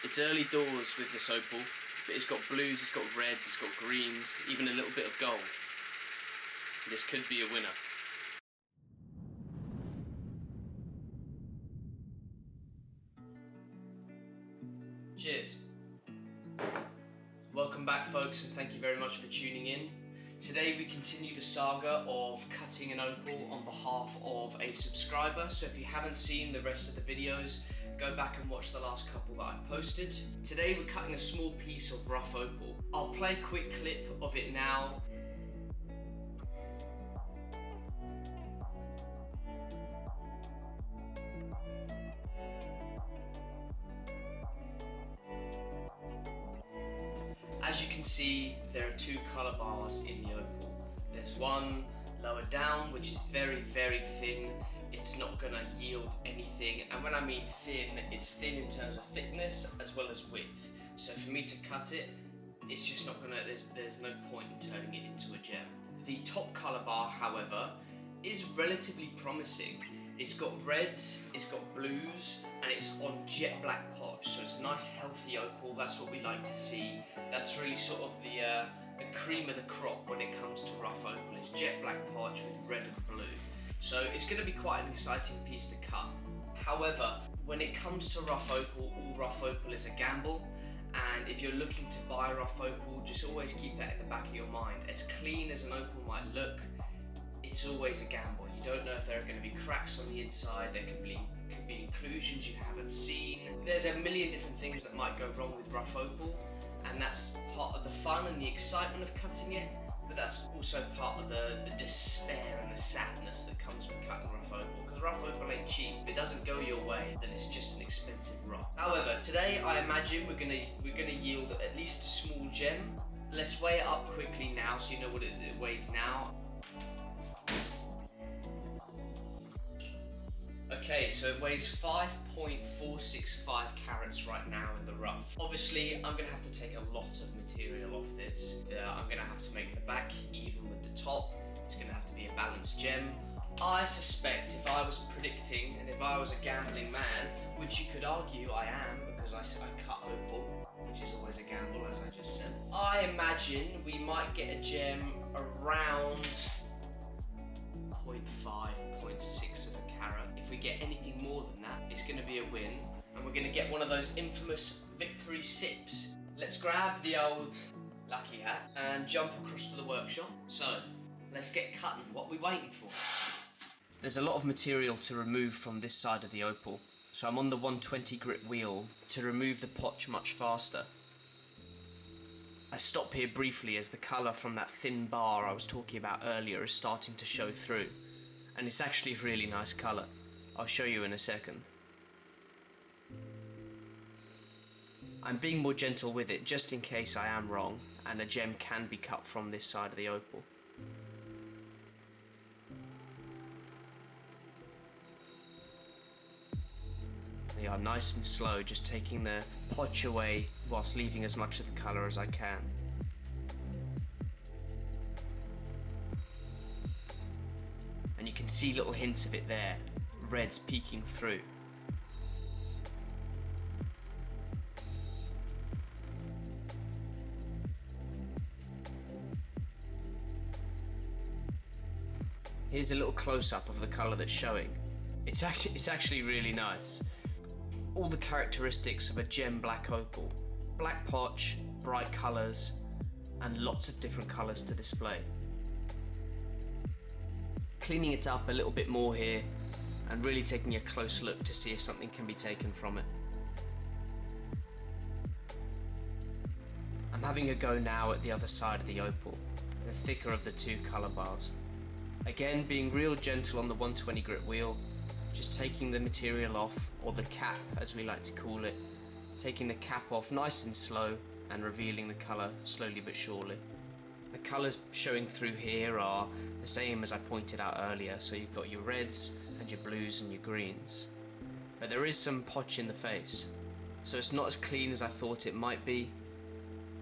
It's early doors with this opal, but it's got blues, it's got reds, it's got greens, even a little bit of gold. This could be a winner. Cheers. Welcome back, folks, and thank you very much for tuning in. Today we continue the saga of cutting an opal on behalf of a subscriber, so if you haven't seen the rest of the videos, go back and watch the last couple that I've posted. Today we're cutting a small piece of rough opal. I'll play a quick clip of it now. As you can see, there are two colour bars in the opal. There's one lower down, which is very, very thin. It's not going to yield anything, and when I mean thin, it's thin in terms of thickness as well as width. So for me to cut it, it's just not going to, there's no point in turning it into a gem. The top colour bar, however, is relatively promising. It's got reds, it's got blues, and it's on jet black polish, so it's a nice healthy opal. That's what we like to see. That's really sort of the cream of the crop when it comes to rough opal. It's jet black polish with red and blue. So it's going to be quite an exciting piece to cut. However, when it comes to rough opal, all rough opal is a gamble. And if you're looking to buy rough opal, just always keep that in the back of your mind. As clean as an opal might look, it's always a gamble. You don't know if there are going to be cracks on the inside, there could be inclusions you haven't seen. There's a million different things that might go wrong with rough opal, and that's part of the fun and the excitement of cutting it, but that's also part of the despair and the sadness that comes with cutting rough opal, because rough opal ain't cheap. If it doesn't go your way, then it's just an expensive rock. However, today I imagine we're gonna yield at least a small gem. Let's weigh it up quickly now so you know what it weighs now. Okay, so it weighs 5.465 carats right now in the rough. Obviously, I'm going to have to take a lot of material off this. I'm going to have to make the back even with the top. It's going to have to be a balanced gem. I suspect if I was predicting, and if I was a gambling man, which you could argue I am, because I cut opal, which is always a gamble, as I just said. I imagine we might get a gem around 0.5, 0.6 of a carat. If we get anything more than that, it's going to be a win, and we're going to get one of those infamous victory sips. Let's grab the old lucky hat and jump across to the workshop. So, let's get cutting. What are we waiting for? There's a lot of material to remove from this side of the opal, so I'm on the 120 grit wheel to remove the potch much faster. I stop here briefly as the colour from that thin bar I was talking about earlier is starting to show through, and it's actually a really nice colour. I'll show you in a second. I'm being more gentle with it just in case I am wrong and a gem can be cut from this side of the opal. They are nice and slow, just taking the potch away whilst leaving as much of the colour as I can. And you can see little hints of it there, reds peeking through. Here's a little close-up of the colour that's showing. It's actually really nice. All the characteristics of a gem black opal. Black potch, bright colours, and lots of different colours to display. Cleaning it up a little bit more here and really taking a close look to see if something can be taken from it. I'm having a go now at the other side of the opal, the thicker of the two colour bars. Again, being real gentle on the 120 grit wheel, just taking the material off, or the cap as we like to call it, taking the cap off nice and slow and revealing the colour slowly but surely. The colours showing through here are the same as I pointed out earlier, so you've got your reds and your blues and your greens. But there is some potch in the face, so it's not as clean as I thought it might be,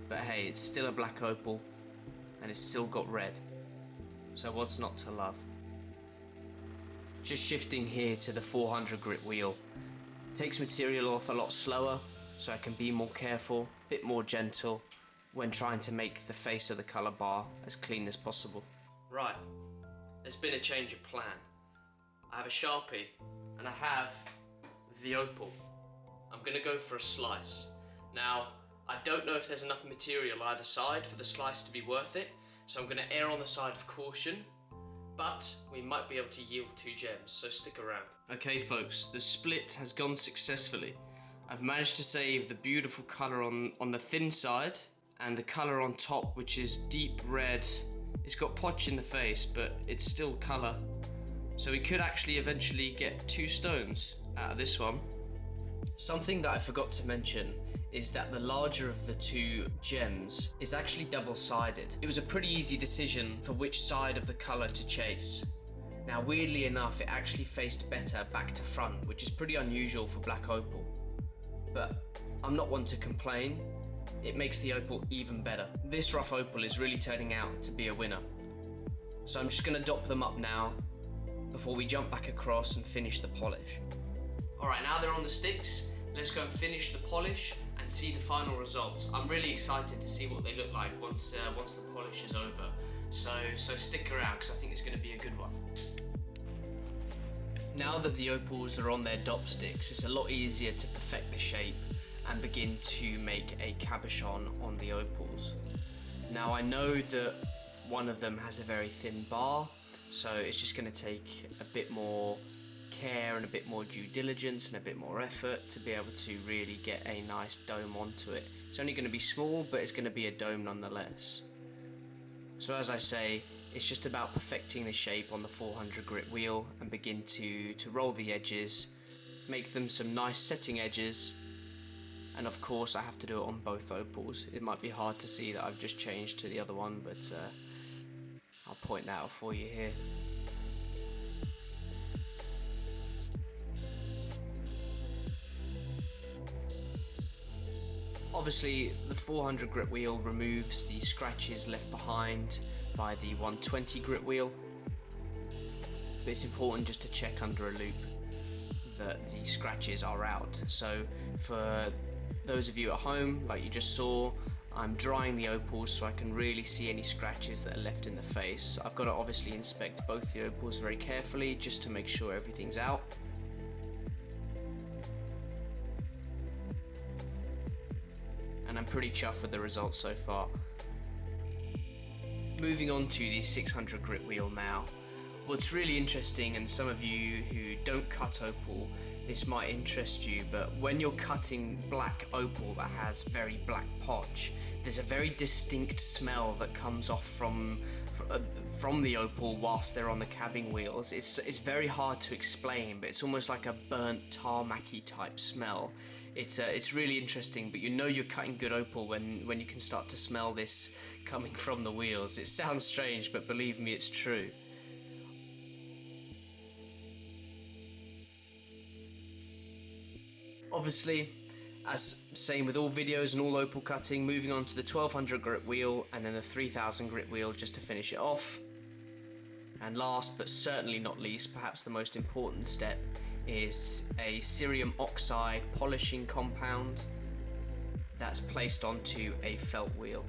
but hey, it's still a black opal and it's still got red, so what's not to love? Just shifting here to the 400 grit wheel. Takes material off a lot slower, so I can be more careful, a bit more gentle when trying to make the face of the colour bar as clean as possible. Right, there's been a change of plan. I have a Sharpie and I have the opal. I'm going to go for a slice. Now, I don't know if there's enough material either side for the slice to be worth it, so I'm going to err on the side of caution, but we might be able to yield 2 gems, so stick around. Okay folks, the split has gone successfully. I've managed to save the beautiful colour on the thin side, and the colour on top, which is deep red. It's got potch in the face, but it's still colour. So we could actually eventually get 2 stones out of this one. Something that I forgot to mention is that the larger of the 2 gems is actually double-sided. It was a pretty easy decision for which side of the colour to chase. Now weirdly enough, it actually faced better back to front, which is pretty unusual for black opal. But I'm not one to complain. It makes the opal even better. This rough opal is really turning out to be a winner. So I'm just going to dop them up now before we jump back across and finish the polish. Alright, now they're on the sticks, let's go and finish the polish and see the final results. I'm really excited to see what they look like once the polish is over. So stick around because I think it's going to be a good one. Now that the opals are on their dop sticks, it's a lot easier to perfect the shape and begin to make a cabochon on the opals. Now I know that one of them has a very thin bar, so it's just going to take a bit more care and a bit more due diligence and a bit more effort to be able to really get a nice dome onto it. It's only going to be small, but it's going to be a dome nonetheless. So as I say, it's just about perfecting the shape on the 400 grit wheel and begin to roll the edges, make them some nice setting edges, and of course I have to do it on both opals. It might be hard to see that I've just changed to the other one, but I'll point that out for you here. Obviously, the 400 grit wheel removes the scratches left behind by the 120 grit wheel, but it's important just to check under a loop that the scratches are out. So for those of you at home, like you just saw, I'm drying the opals so I can really see any scratches that are left in the face. I've got to obviously inspect both the opals very carefully just to make sure everything's out. And I'm pretty chuffed with the results so far. Moving on to the 600 grit wheel now. What's really interesting, and some of you who don't cut opal, this might interest you, but when you're cutting black opal that has very black potch, there's a very distinct smell that comes off from the opal whilst they're on the cabbing wheels. It's very hard to explain, but it's almost like a burnt tarmacy type smell. It's really interesting, but you know you're cutting good opal when you can start to smell this coming from the wheels. It sounds strange, but believe me, it's true. Obviously, as same with all videos and all opal cutting, moving on to the 1200 grit wheel and then the 3000 grit wheel just to finish it off. And last but certainly not least, perhaps the most important step, is a cerium oxide polishing compound that's placed onto a felt wheel.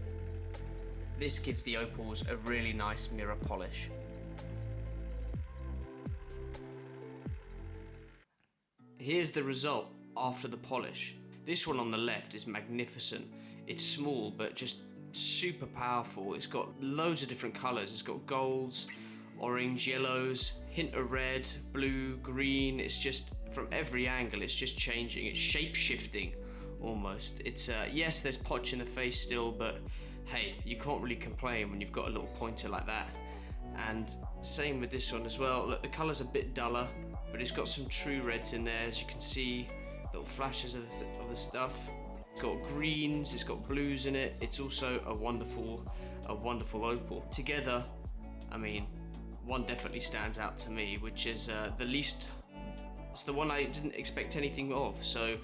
This gives the opals a really nice mirror polish. Here's the result after the polish. This one on the left is magnificent. It's small but just super powerful. It's got loads of different colours. It's got golds, orange, yellows, hint of red, blue, green. It's just from every angle it's just changing. It's shape shifting almost. It's yes, there's potch in the face still, but hey, you can't really complain when you've got a little pointer like that. And same with this one as well. Look, the colour's a bit duller, but it's got some true reds in there, as you can see, little flashes of the stuff. It's got greens, it's got blues in it. It's also a wonderful opal. Together, I mean, one definitely stands out to me, which is the least. It's the one I didn't expect anything of, so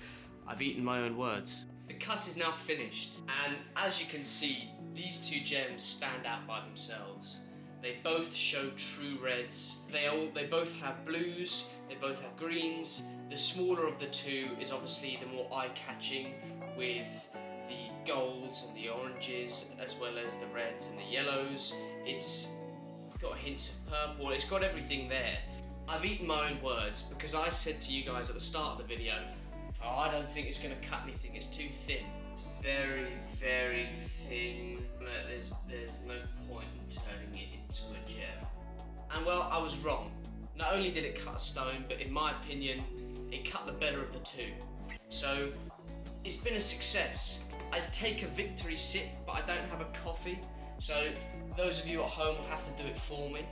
I've eaten my own words. The cut is now finished, and as you can see, these two gems stand out by themselves. They both show true reds. They both have blues. They both have greens. The smaller of the two is obviously the more eye-catching, with the golds and the oranges, as well as the reds and the yellows. It's got hints of purple, it's got everything there. I've eaten my own words because I said to you guys at the start of the video, oh, I don't think it's going to cut anything, it's too thin. It's very, very thin. There's no point in turning it into a gem. And well, I was wrong. Not only did it cut a stone, but in my opinion, it cut the better of the two. So it's been a success. I'd take a victory sip, but I don't have a coffee. So those of you at home will have to do it for me.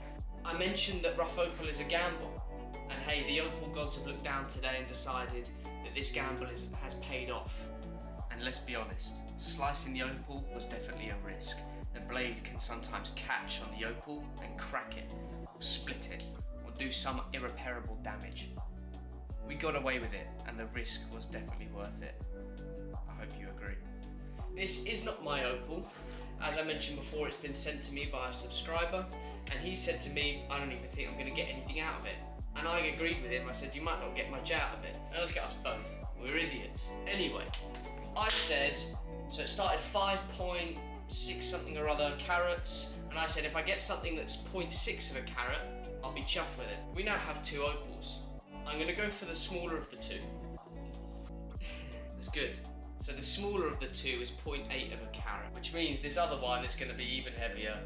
I mentioned that rough opal is a gamble. And hey, the opal gods have looked down today and decided that this gamble has paid off. And let's be honest, slicing the opal was definitely a risk. The blade can sometimes catch on the opal and crack it, or split it, or do some irreparable damage. We got away with it, and the risk was definitely worth it. I hope you agree. This is not my opal. As I mentioned before, it's been sent to me by a subscriber, and he said to me, I don't even think I'm going to get anything out of it. And I agreed with him. I said, you might not get much out of it. And look at us both. We're idiots. Anyway, I said, so it started 5.6 something or other carats, and I said if I get something that's 0.6 of a carat, I'll be chuffed with it. We now have 2 opals. I'm going to go for the smaller of the 2. That's good. So the smaller of the 2 is 0.8 of a carat, which means this other one is going to be even heavier.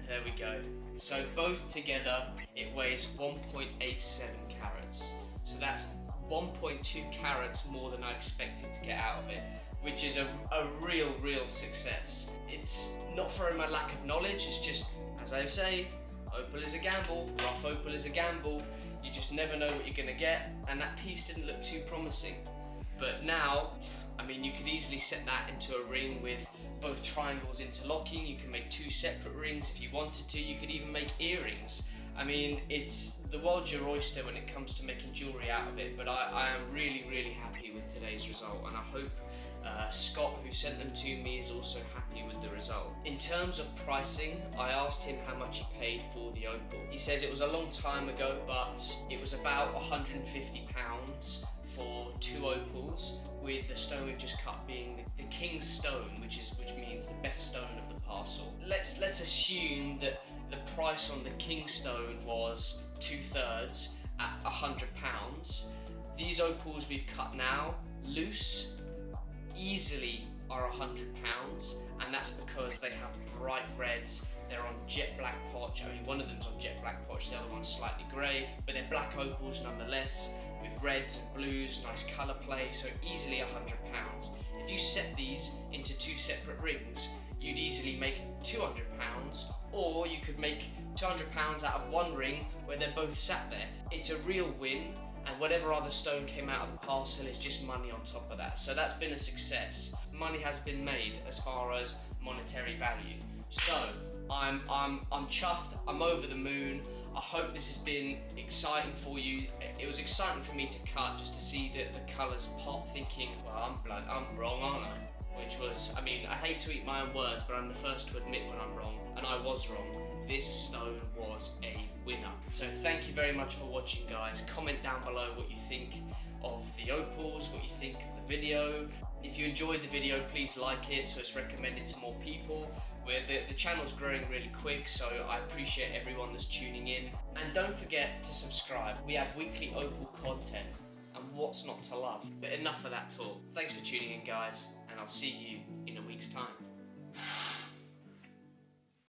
There we go. So both together, it weighs 1.87 carats. So that's 1.2 carats more than I expected to get out of it, which is a real success. It's not from a lack of knowledge, it's just, as I say, opal is a gamble, rough opal is a gamble. You just never know what you're gonna get, and that piece didn't look too promising. But now, I mean, you could easily set that into a ring with both triangles interlocking. You can make 2 separate rings if you wanted to. You could even make earrings. I mean, it's the world's your oyster when it comes to making jewellery out of it, but I am really happy with today's result, and I hope Scott, who sent them to me, is also happy with the result. In terms of pricing, I asked him how much he paid for the opal. He says it was a long time ago, but it was about £150 for 2 opals, with the stone we've just cut being the king's stone, which means the best stone of the parcel. Let's assume that the price on the king stone was 2/3 at £100. These opals we've cut now, loose, easily are £100, and that's because they have bright reds. They're on jet black potch. I mean, one of them's on jet black potch, the other one's slightly grey, but they're black opals nonetheless, with reds and blues, nice colour play, so easily £100. If you set these into 2 separate rings, you'd easily make £200, or you could make £200 out of one ring where they're both sat there. It's a real win, and whatever other stone came out of the parcel is just money on top of that. So that's been a success. Money has been made as far as monetary value. So I'm chuffed, I'm over the moon. I hope this has been exciting for you. It was exciting for me to cut, just to see the colours pop, thinking, well, I'm wrong, aren't I? Which was, I mean, I hate to eat my own words, but I'm the first to admit when I'm wrong, and I was wrong. This stone was a winner. So thank you very much for watching, guys. Comment down below what you think of the opals, what you think of the video. If you enjoyed the video, please like it so it's recommended to more people. The channel's growing really quick, so I appreciate everyone that's tuning in. And don't forget to subscribe. We have weekly opal content, and what's not to love? But enough of that talk. Thanks for tuning in, guys, and I'll see you in a week's time.